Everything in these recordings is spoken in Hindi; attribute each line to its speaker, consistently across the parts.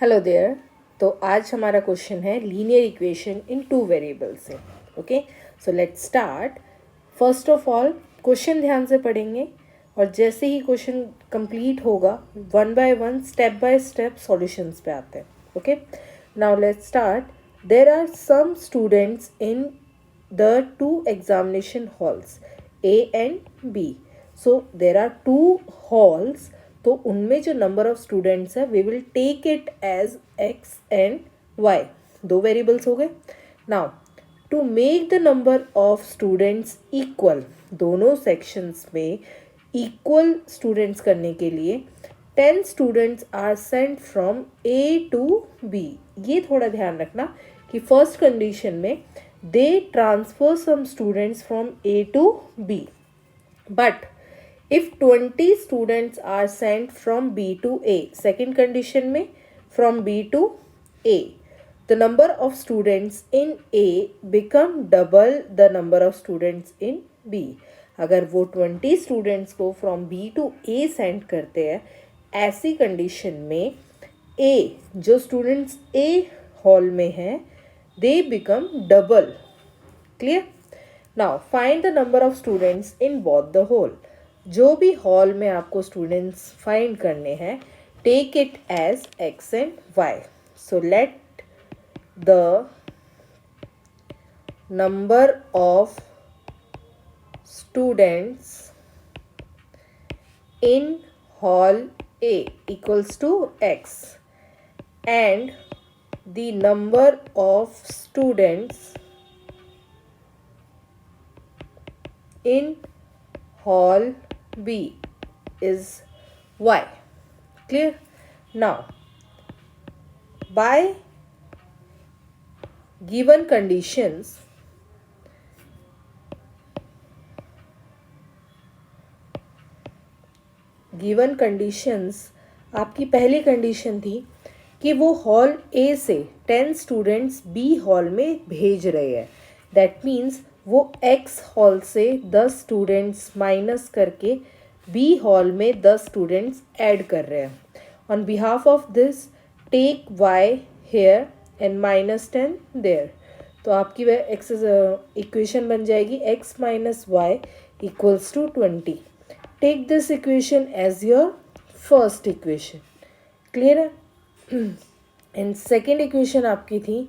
Speaker 1: Hello there. तो आज हमारा क्वेश्चन है linear equation in two variables से। Okay, so let's start. First of all question ध्यान से पढ़ेंगे और जैसे ही क्वेश्चन कंप्लीट होगा one by one step by step solutions पे आते हैं। Okay, now let's start. There are some students in the two examination halls A and B. So there are two halls. तो उनमें जो नंबर ऑफ स्टूडेंट्स है we will take it as x and y। दो वेरिएबल्स हो गए। Now to make the number of students equal, दोनों सेक्शंस में इक्वल स्टूडेंट्स करने के लिए 10 students are sent from A to B। ये थोड़ा ध्यान रखना कि फर्स्ट कंडीशन में they transfer some students from A to B. But if 20 students are sent from B to A, second condition में from B to A, the number of students in A become double the number of students in B. अगर वो 20 students को from B to A send करते हैं, ऐसी condition में A जो students A hall में हैं they become double. Clear? Now find the number of students in both the hall. जो भी हॉल में आपको स्टूडेंट्स फाइंड करने हैं take it as x and y. So let the number of students in hall A equals to x and the number of students in hall B is y. Clear? Now by given conditions आपकी पहली कंडीशन थी कि वो हॉल ए से 10 स्टूडेंट्स बी हॉल में भेज रहे हैं। दैट मीन्स वो एक्स हॉल से 10 स्टूडेंट्स माइनस करके बी हॉल में 10 स्टूडेंट्स ऐड कर रहे हैं। On behalf of this take Y here and -10 there. तो आपकी वह एक्स इक्वेशन बन जाएगी x minus Y equals to 20। Take this equation as your first equation. Clear है? एंड सेकेंड इक्वेशन आपकी थी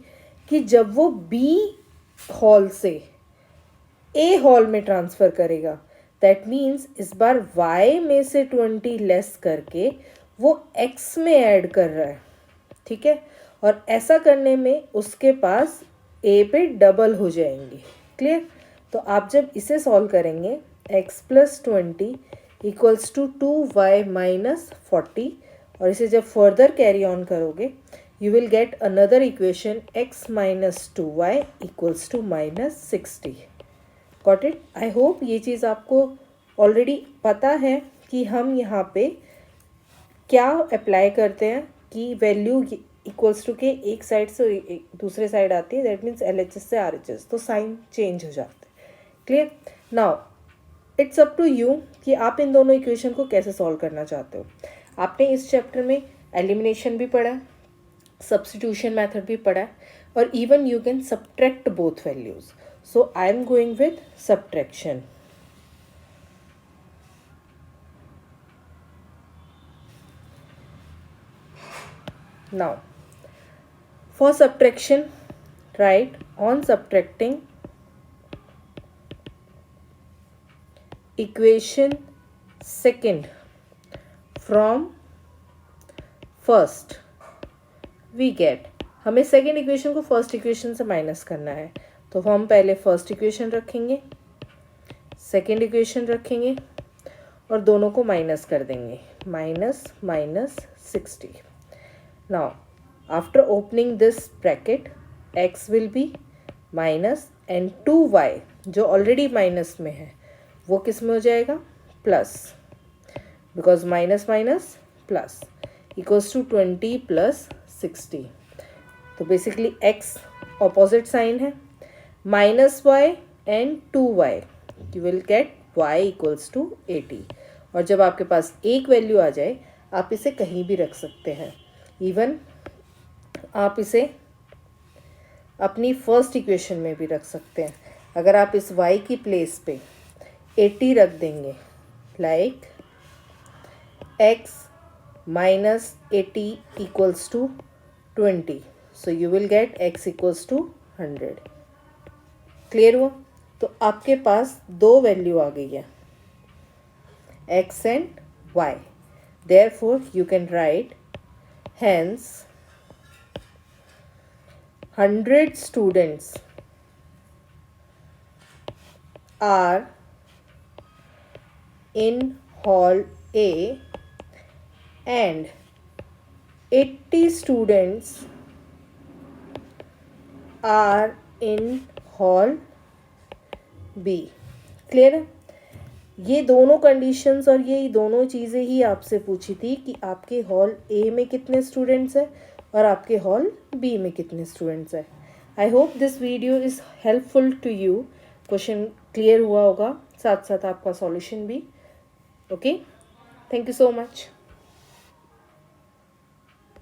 Speaker 1: कि जब वो बी हॉल से ए हॉल में ट्रांसफ़र करेगा दैट मीन्स इस बार y में से 20 लेस करके वो x में ऐड कर रहा है। ठीक है, और ऐसा करने में उसके पास a पे डबल हो जाएंगे। क्लियर? तो आप जब इसे सॉल्व करेंगे x plus 20 equals to 2y minus 40 और इसे जब फर्दर कैरी ऑन करोगे you will get another equation x minus 2y equals to minus 60। Got it? I hope ये चीज़ आपको ऑलरेडी पता है कि हम यहाँ पे क्या अप्लाई करते हैं कि वैल्यू इक्वल्स टू के एक साइड से दूसरे साइड आती है, दैट मीन्स LHS से RHS, तो साइन चेंज हो जाते हैं। Clear? Now it's up to you कि आप इन दोनों इक्वेशन को कैसे सॉल्व करना चाहते हो। आपने इस चैप्टर में एलिमिनेशन भी पढ़ा, सब्स्टिट्यूशन मेथड भी पढ़ा है और even you can subtract both values. So I am going with subtraction. Now for subtraction, write on subtracting equation second from first we get, हमें सेकेंड इक्वेशन को फर्स्ट इक्वेशन से माइनस करना है तो हम पहले फर्स्ट इक्वेशन रखेंगे, सेकेंड इक्वेशन रखेंगे और दोनों को माइनस कर देंगे, minus minus 60। Now after opening this bracket x will be minus and 2y जो ऑलरेडी माइनस में है वो किस में हो जाएगा? Plus, because minus minus plus equals to 20 plus 60। तो बेसिकली x ऑपोजिट साइन है, minus y and 2y you will get y equals to 80। और जब आपके पास एक वैल्यू आ जाए आप इसे कहीं भी रख सकते हैं, इवन आप इसे अपनी फर्स्ट इक्वेशन में भी रख सकते हैं। अगर आप इस y की प्लेस पे 80 रख देंगे, like x minus 80 equals to 20, so you will get x equals to 100। Clear हुआ? तो आपके पास दो वैल्यू आ गई है, x and y। therefore you can write hence 100 students are in hall A and 80 students are in hall B। Clear है? ये दोनों कंडीशंस और ये दोनों चीज़ें ही आपसे पूछी थी कि आपके हॉल ए में कितने स्टूडेंट्स हैं और आपके हॉल बी में कितने स्टूडेंट्स हैं। I hope this video is helpful to you. Question clear हुआ होगा, साथ साथ आपका सॉल्यूशन भी। Okay, thank you so much.